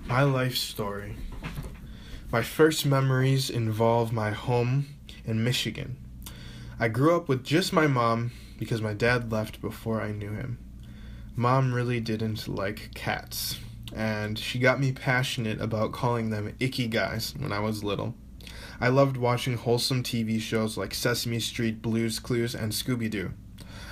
My life story. My first memories involve my home in Michigan. I grew up with just my mom because my dad left before I knew him. Mom really didn't like cats, and she got me passionate about calling them icky guys when I was little. I loved watching wholesome TV shows like Sesame Street, Blue's Clues, and Scooby Doo.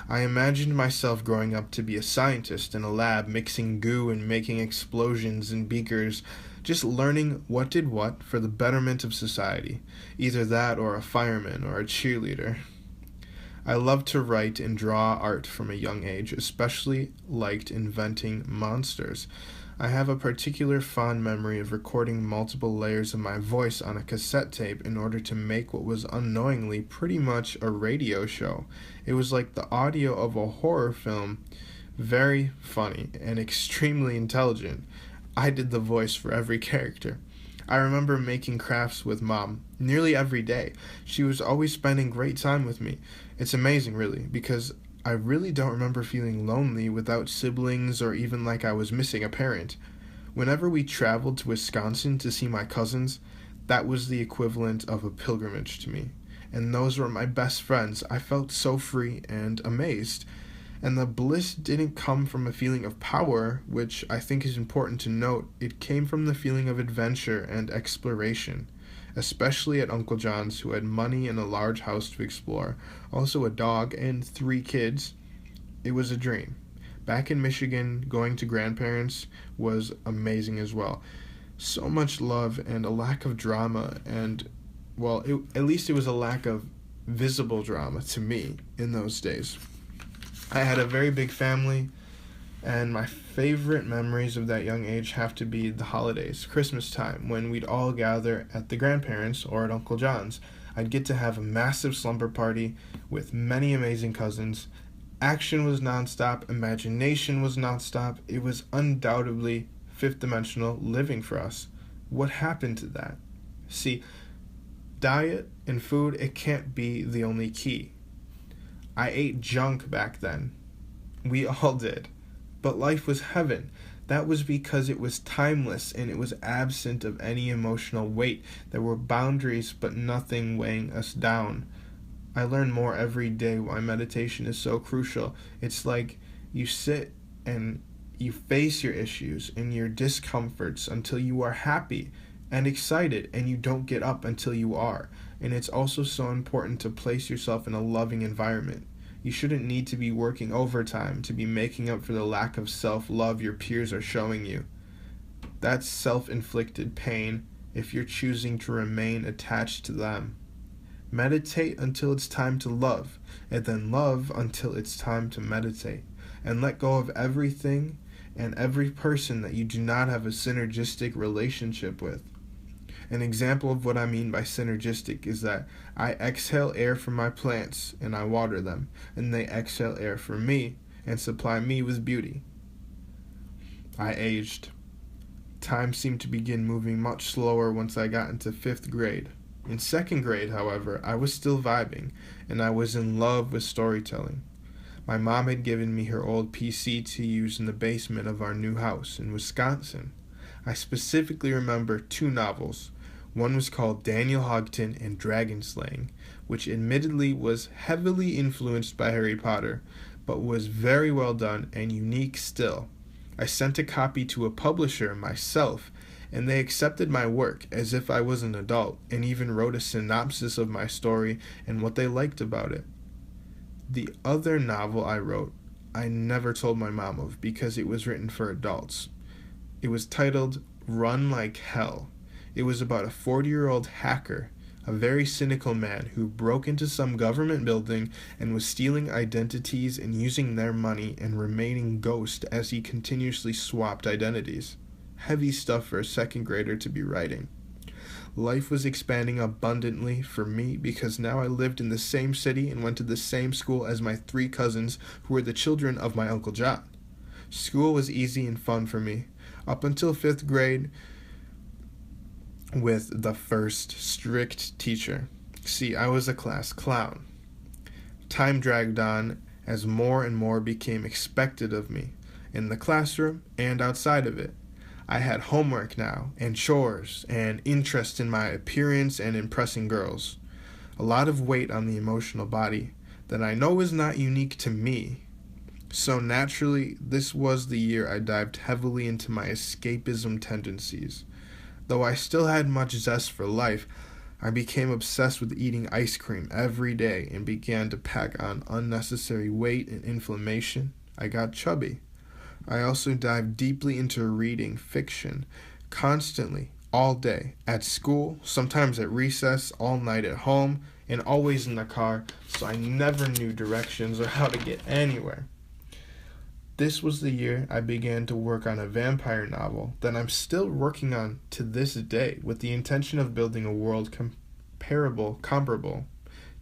I imagined myself growing up to be a scientist in a lab mixing goo and making explosions in beakers, just learning what did what for the betterment of society, either that or a fireman or a cheerleader. I loved to write and draw art from a young age, especially liked inventing monsters. I have a particular fond memory of recording multiple layers of my voice on a cassette tape in order to make what was unknowingly pretty much a radio show. It was like the audio of a horror film, very funny and extremely intelligent. I did the voice for every character. I remember making crafts with mom nearly every day. She was always spending great time with me. It's amazing, really, because I really don't remember feeling lonely without siblings or even like I was missing a parent. Whenever we traveled to Wisconsin to see my cousins, that was the equivalent of a pilgrimage to me. And those were my best friends. I felt so free and amazed. And the bliss didn't come from a feeling of power, which I think is important to note. It came from the feeling of adventure and exploration, especially at Uncle John's, who had money and a large house to explore, also a dog and 3 kids. It was a dream. Back in Michigan, going to grandparents was amazing as well. So much love and a lack of drama, and, well, at least it was a lack of visible drama to me in those days. I had a very big family, and my favorite memories of that young age have to be the holidays, Christmas time, when we'd all gather at the grandparents' or at Uncle John's. I'd get to have a massive slumber party with many amazing cousins. Action was nonstop, imagination was nonstop. It was undoubtedly fifth dimensional living for us. What happened to that? See, diet and food, it can't be the only key. I ate junk back then. We all did. But life was heaven. That was because it was timeless and it was absent of any emotional weight. There were boundaries, but nothing weighing us down. I learn more every day why meditation is so crucial. It's like you sit and you face your issues and your discomforts until you are happy and excited, and you don't get up until you are. And it's also so important to place yourself in a loving environment. You shouldn't need to be working overtime to be making up for the lack of self-love your peers are showing you. That's self-inflicted pain if you're choosing to remain attached to them. Meditate until it's time to love, and then love until it's time to meditate. And let go of everything and every person that you do not have a synergistic relationship with. An example of what I mean by synergistic is that I exhale air from my plants and I water them, and they exhale air from me and supply me with beauty. I aged. Time seemed to begin moving much slower once I got into 5th grade. In 2nd grade, however, I was still vibing, and I was in love with storytelling. My mom had given me her old PC to use in the basement of our new house in Wisconsin. I specifically remember 2 novels. One was called Daniel Hogton and Dragon Slaying, which admittedly was heavily influenced by Harry Potter, but was very well done and unique still. I sent a copy to a publisher myself, and they accepted my work as if I was an adult, and even wrote a synopsis of my story and what they liked about it. The other novel I wrote, I never told my mom of because it was written for adults. It was titled Run Like Hell. It was about a 40-year-old hacker, a very cynical man who broke into some government building and was stealing identities and using their money and remaining ghost as he continuously swapped identities. Heavy stuff for a 2nd grader to be writing. Life was expanding abundantly for me because now I lived in the same city and went to the same school as my 3 cousins who were the children of my Uncle John. School was easy and fun for me, up until 5th grade, with the first strict teacher. See, I was a class clown. Time dragged on as more and more became expected of me, in the classroom and outside of it. I had homework now, and chores, and interest in my appearance and impressing girls. A lot of weight on the emotional body that I know is not unique to me. So naturally, this was the year I dived heavily into my escapism tendencies. Though I still had much zest for life, I became obsessed with eating ice cream every day and began to pack on unnecessary weight and inflammation. I got chubby. I also dived deeply into reading fiction, constantly, all day, at school, sometimes at recess, all night at home, and always in the car, so I never knew directions or how to get anywhere. This was the year I began to work on a vampire novel that I'm still working on to this day, with the intention of building a world comparable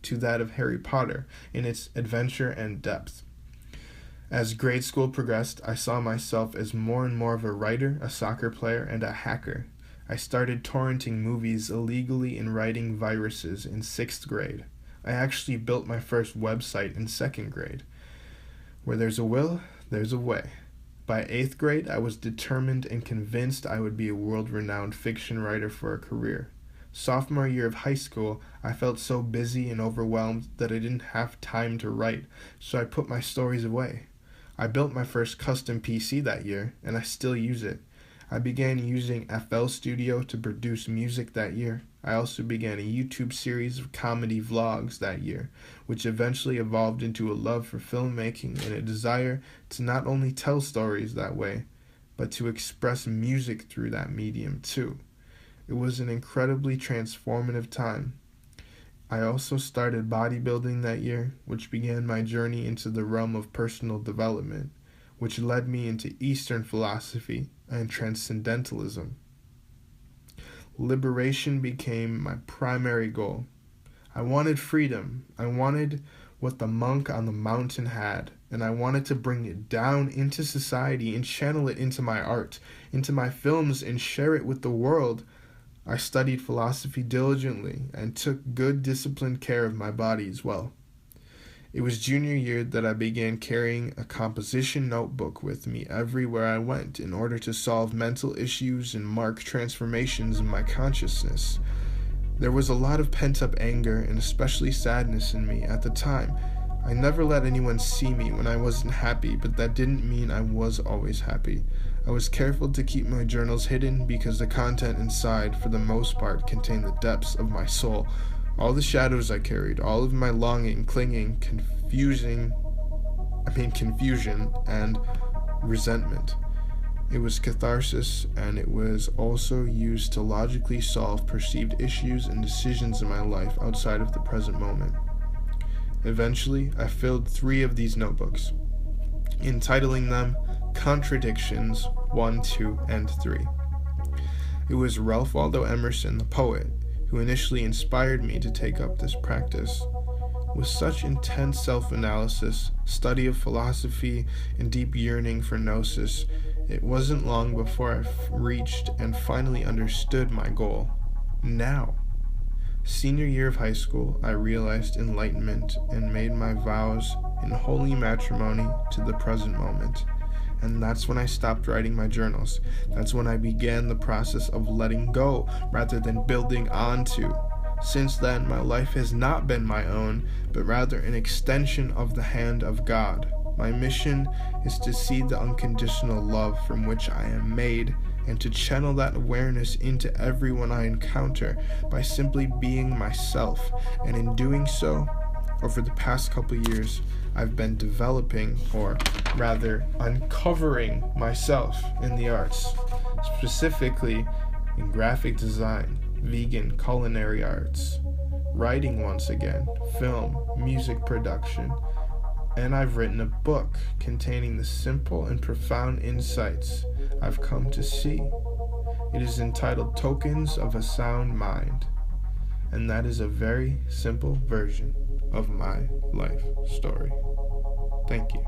to that of Harry Potter in its adventure and depth. As grade school progressed, I saw myself as more and more of a writer, a soccer player, and a hacker. I started torrenting movies illegally and writing viruses in 6th grade. I actually built my first website in 2nd grade. Where there's a will, there's a way. By 8th grade, I was determined and convinced I would be a world-renowned fiction writer for a career. Sophomore year of high school, I felt so busy and overwhelmed that I didn't have time to write, so I put my stories away. I built my first custom PC that year, and I still use it. I began using FL Studio to produce music that year. I also began a YouTube series of comedy vlogs that year, which eventually evolved into a love for filmmaking and a desire to not only tell stories that way, but to express music through that medium too. It was an incredibly transformative time. I also started bodybuilding that year, which began my journey into the realm of personal development, which led me into Eastern philosophy and transcendentalism. Liberation became my primary goal. I wanted freedom. I wanted what the monk on the mountain had, and I wanted to bring it down into society and channel it into my art, into my films, and share it with the world. I studied philosophy diligently and took good disciplined care of my body as well. It was junior year that I began carrying a composition notebook with me everywhere I went in order to solve mental issues and mark transformations in my consciousness. There was a lot of pent-up anger and especially sadness in me at the time. I never let anyone see me when I wasn't happy, but that didn't mean I was always happy. I was careful to keep my journals hidden because the content inside, for the most part, contained the depths of my soul. All the shadows I carried, all of my longing, clinging, confusion, and resentment. It was catharsis, and it was also used to logically solve perceived issues and decisions in my life outside of the present moment. Eventually, I filled 3 of these notebooks, entitling them Contradictions 1, 2, and 3. It was Ralph Waldo Emerson, the poet, who initially inspired me to take up this practice. With such intense self-analysis, study of philosophy, and deep yearning for gnosis, it wasn't long before I reached and finally understood my goal. Now, senior year of high school, I realized enlightenment and made my vows in holy matrimony to the present moment. And that's when I stopped writing my journals. That's when I began the process of letting go rather than building onto. Since then, my life has not been my own, but rather an extension of the hand of God. My mission is to see the unconditional love from which I am made and to channel that awareness into everyone I encounter by simply being myself. And in doing so, over the past couple years, I've been developing, or rather uncovering myself in the arts, specifically in graphic design, vegan culinary arts, writing once again, film, music production, and I've written a book containing the simple and profound insights I've come to see. It is entitled Tokens of a Sound Mind, and that is a very simple version of my life story. Thank you.